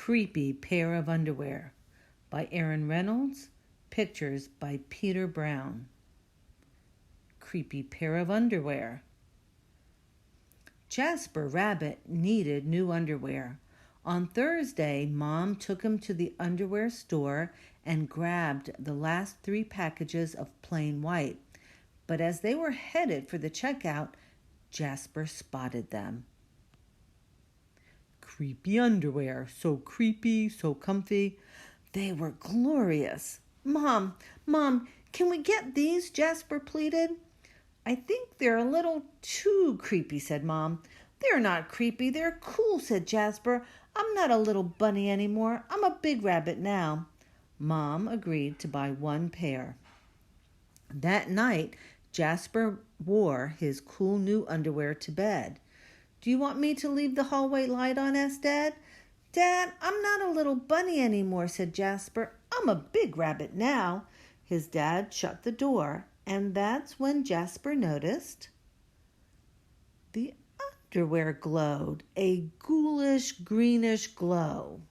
Creepy Pair of Underwear by Aaron Reynolds. Pictures by Peter Brown. Creepy pair of underwear. Jasper Rabbit needed new underwear. On Thursday, Mom took him to the underwear store and grabbed the last 3 packages of plain white. But as they were headed for the checkout, Jasper spotted them. Creepy underwear, so creepy, so comfy. They were glorious. Mom, can we get these? Jasper pleaded. I think they're a little too creepy, said Mom. They're not creepy, they're cool, said Jasper. I'm not a little bunny anymore. I'm a big rabbit now. Mom agreed to buy 1 pair. That night, Jasper wore his cool new underwear to bed. Do you want me to leave the hallway light on? Asked Dad. Dad, I'm not a little bunny anymore, said Jasper. I'm a big rabbit now. His dad shut the door, and that's when Jasper noticed the underwear glowed, a ghoulish greenish glow.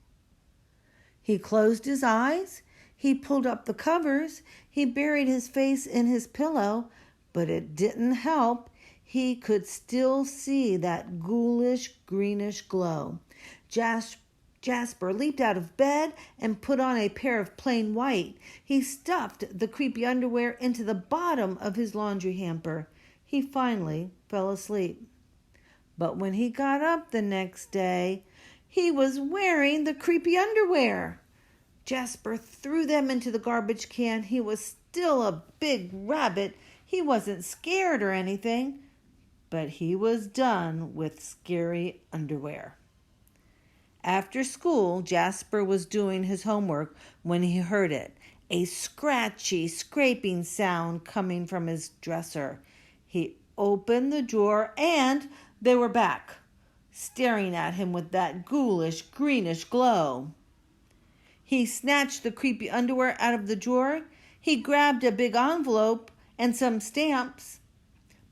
He closed his eyes. He pulled up the covers. He buried his face in his pillow, but it didn't help. He could still see that ghoulish greenish glow. Jasper leaped out of bed and put on a pair of plain white. He stuffed the creepy underwear into the bottom of his laundry hamper. He finally fell asleep. But when he got up the next day, he was wearing the creepy underwear. Jasper threw them into the garbage can. He was still a big rabbit. He wasn't scared or anything, but he was done with scary underwear. After school, Jasper was doing his homework when he heard it, a scratchy, scraping sound coming from his dresser. He opened the drawer and they were back, staring at him with that ghoulish, greenish glow. He snatched the creepy underwear out of the drawer. He grabbed a big envelope and some stamps.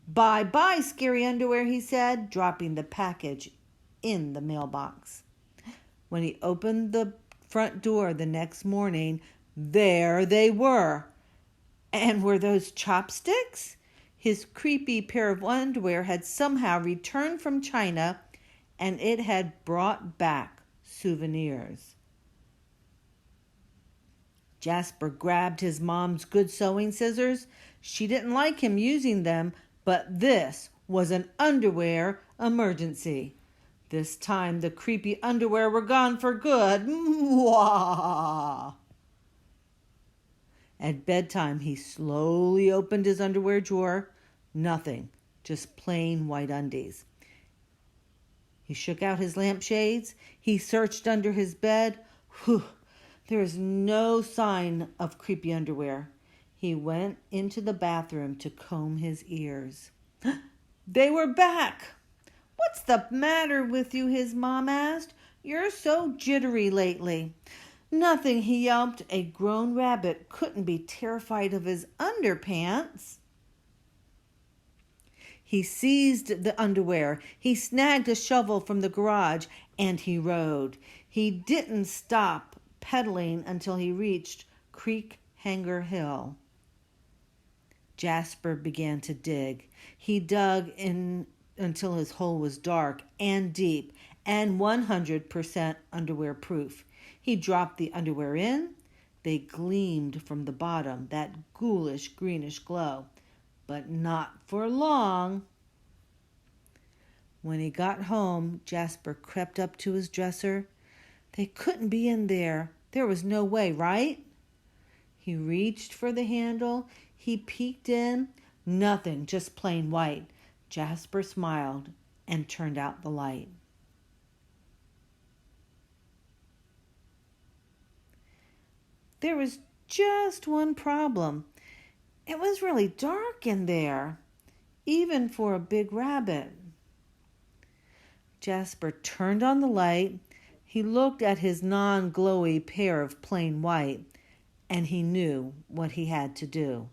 Bye-bye, scary underwear, he said, dropping the package in the mailbox. When he opened the front door the next morning, there they were. And were those chopsticks? His creepy pair of underwear had somehow returned from China, and it had brought back souvenirs. Jasper grabbed his mom's good sewing scissors. She didn't like him using them, but this was an underwear emergency. This time the creepy underwear were gone for good. Mwah! At bedtime, he slowly opened his underwear drawer. Nothing, just plain white undies. He shook out his lampshades. He searched under his bed. Whew, there is no sign of creepy underwear. He went into the bathroom to comb his ears. They were back. What's the matter with you? His mom asked. You're so jittery lately. Nothing, he yelped. A grown rabbit couldn't be terrified of his underpants. He seized the underwear. He snagged a shovel from the garage, and he rode. He didn't stop pedaling until he reached Creek Hanger Hill. Jasper began to dig. He dug in until his hole was dark and deep and 100% underwear proof. He dropped the underwear in. They gleamed from the bottom, that ghoulish greenish glow, but not for long. When he got home, Jasper crept up to his dresser. They couldn't be in there. There was no way, right? He reached for the handle. He peeked in. Nothing, just plain white. Jasper smiled and turned out the light. There was just one problem. It was really dark in there, even for a big rabbit. Jasper turned on the light. He looked at his non-glowy pair of plain white, and he knew what he had to do.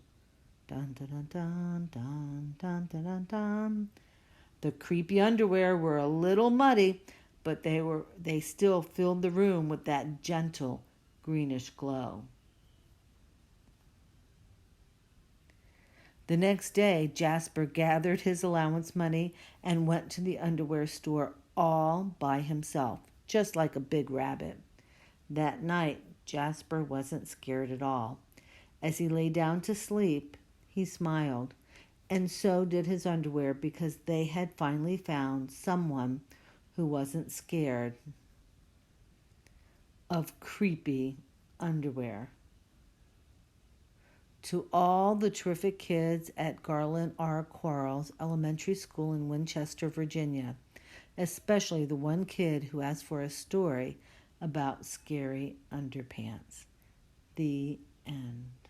Dun, dun, dun, dun, dun, dun, dun, dun. The creepy underwear were a little muddy, but they still filled the room with that gentle greenish glow. The next day, Jasper gathered his allowance money and went to the underwear store all by himself, just like a big rabbit. That night, Jasper wasn't scared at all. As he lay down to sleep, he smiled, and so did his underwear, because they had finally found someone who wasn't scared of creepy underwear. To all the terrific kids at Garland R. Quarles Elementary School in Winchester, Virginia, especially the one kid who asked for a story about scary underpants. The end.